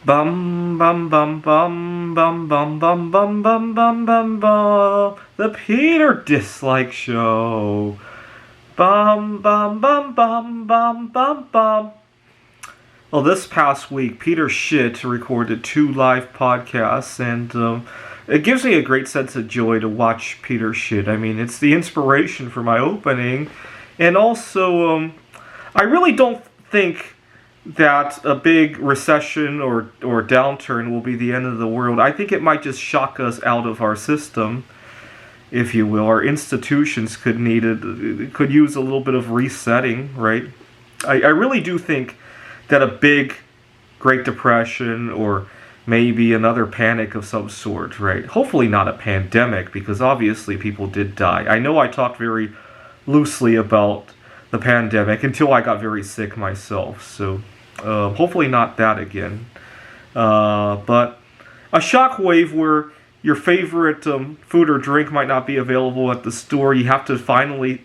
Bum bum bum bum bum bum bum bum bum bum bum bum. The Peter Dislike Show. Bum bum bum bum bum bum bum. Well, this past week, Peter Shit recorded 2 live podcasts, and it gives me a great sense of joy to watch Peter Shit. I mean, it's the inspiration for my opening, and also, I really don't think that a big recession or downturn will be the end of the world. I think it might just shock us out of our system, if you will. Our institutions could use a little bit of resetting, right? I really do think that a big Great Depression or maybe another panic of some sort, right? Hopefully not a pandemic, because obviously people did die. I know I talked very loosely about the pandemic until I got very sick myself, so hopefully not that again. But a shockwave where your favorite food or drink might not be available at the store, you have to finally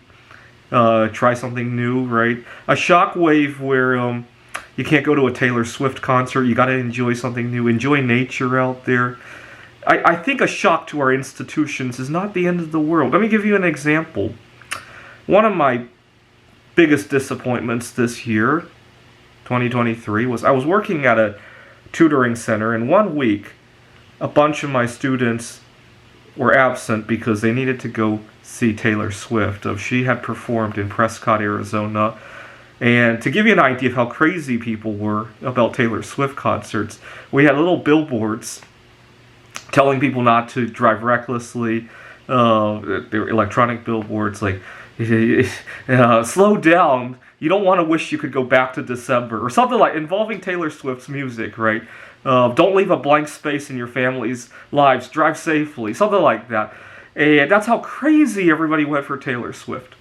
try something new, right? A shockwave where you can't go to a Taylor Swift concert, you got to enjoy something new, enjoy nature out there. I think a shock to our institutions is not the end of the world. Let me give you an example. One of my biggest disappointments this year, 2023, was I was working at a tutoring center, and 1 week a bunch of my students were absent because they needed to go see Taylor Swift. She had performed in Prescott, Arizona. And to give you an idea of how crazy people were about Taylor Swift concerts, we had little billboards telling people not to drive recklessly. They're electronic billboards like, slow down, you don't want to wish you could go back to December, or something like involving Taylor Swift's music, right? Don't leave a blank space in your family's lives, drive safely, something like that. And that's how crazy everybody went for Taylor Swift.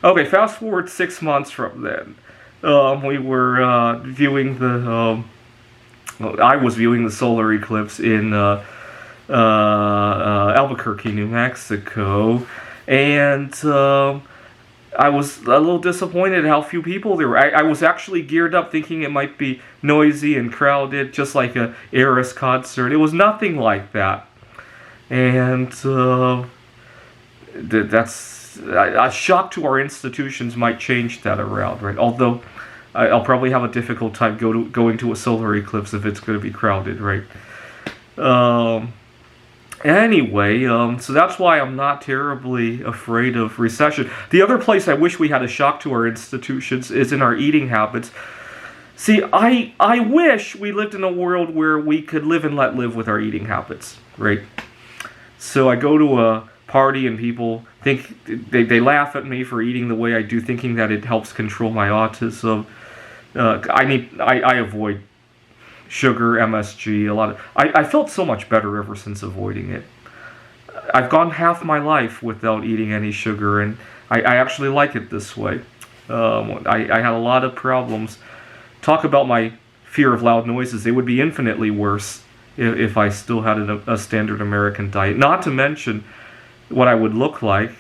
Okay, fast forward 6 months from then. We were viewing I was viewing the solar eclipse in Albuquerque, New Mexico, and I was a little disappointed how few people there were. I was actually geared up thinking it might be noisy and crowded, just like a Eras concert. It was nothing like that. And that's a shock to our institutions might change that around, right? Although I'll probably have a difficult time going to a solar eclipse if it's going to be crowded, right? Anyway, so that's why I'm not terribly afraid of recession. The other place I wish we had a shock to our institutions is in our eating habits. See, I wish we lived in a world where we could live and let live with our eating habits, right? So I go to a party and people think they laugh at me for eating the way I do, thinking that it helps control my autism. I avoid sugar, MSG, a lot of. I felt so much better ever since avoiding it. I've gone half my life without eating any sugar, and I actually like it this way. I had a lot of problems. Talk about my fear of loud noises. They would be infinitely worse if I still had a standard American diet. Not to mention what I would look like,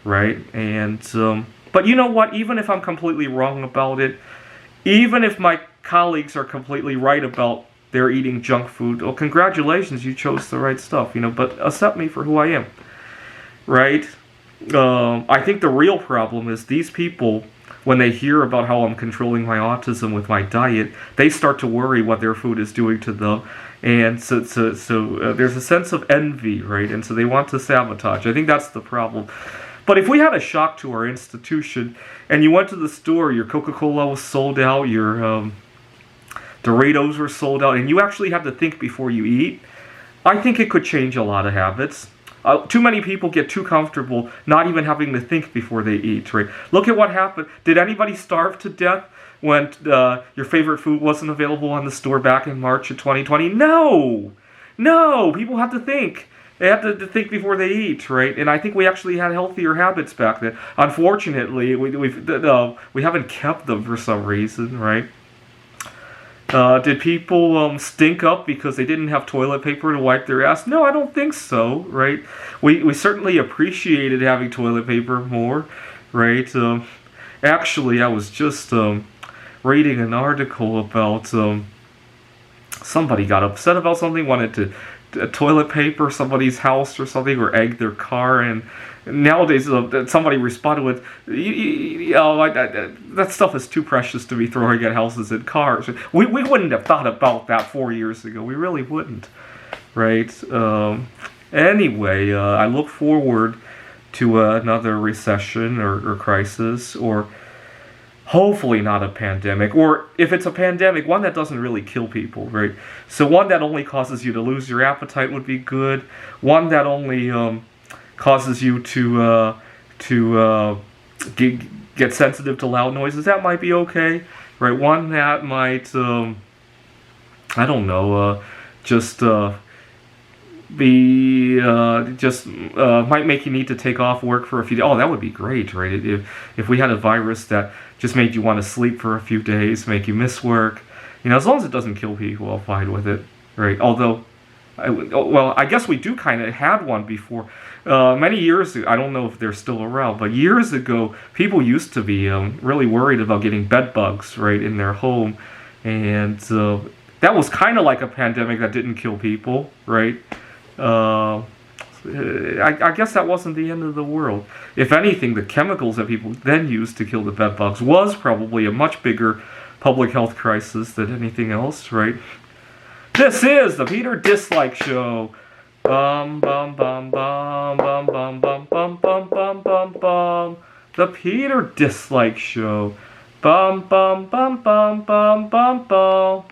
right? And but you know what? Even if I'm completely wrong about it, even if my colleagues are completely right about their eating junk food, well, congratulations, you chose the right stuff, but accept me for who I am, right? I think the real problem is these people, when they hear about how I'm controlling my autism with my diet, they start to worry what their food is doing to them. And so there's a sense of envy, right? And so they want to sabotage. I think that's the problem. But if we had a shock to our institution, and you went to the store, your Coca-Cola was sold out, your Doritos were sold out, and you actually had to think before you eat, I think it could change a lot of habits. Too many people get too comfortable not even having to think before they eat, right? Look at what happened. Did anybody starve to death when your favorite food wasn't available on the store back in March of 2020? No! People have to think. They have to think before they eat, right? And I think we actually had healthier habits back then. Unfortunately, we haven't kept them for some reason, right? Did people stink up because they didn't have toilet paper to wipe their ass? No, I don't think so, right? We certainly appreciated having toilet paper more, right? Actually, I was just reading an article about somebody got upset about something, wanted to toilet paper somebody's house or something, or egg their car, and nowadays somebody responded with, that stuff is too precious to be throwing at houses and cars. We wouldn't have thought about that 4 years ago. We really wouldn't, right? Anyway, I look forward to another recession or crisis, or hopefully not a pandemic, or if it's a pandemic, one that doesn't really kill people, right? So one that only causes you to lose your appetite would be good. One that only causes you to get sensitive to loud noises, that might be okay, right? One that might, I don't know, just be might make you need to take off work for a few days. Oh, that would be great, right? If we had a virus that just made you want to sleep for a few days, make you miss work, as long as it doesn't kill people, I'll fine with it, right? Although, I guess we do kind of had one before. Many years ago, I don't know if they're still around, but years ago, people used to be really worried about getting bed bugs, right, in their home, and that was kind of like a pandemic that didn't kill people, right? I guess that wasn't the end of the world. If anything, the chemicals that people then used to kill the bed bugs was probably a much bigger public health crisis than anything else, right? This is the Peter Dislike Show. Bum bum bum bum bum bum bum bum bum bum bum bum. The Peter Dislike Show. Bum bum bum bum bum bum bum.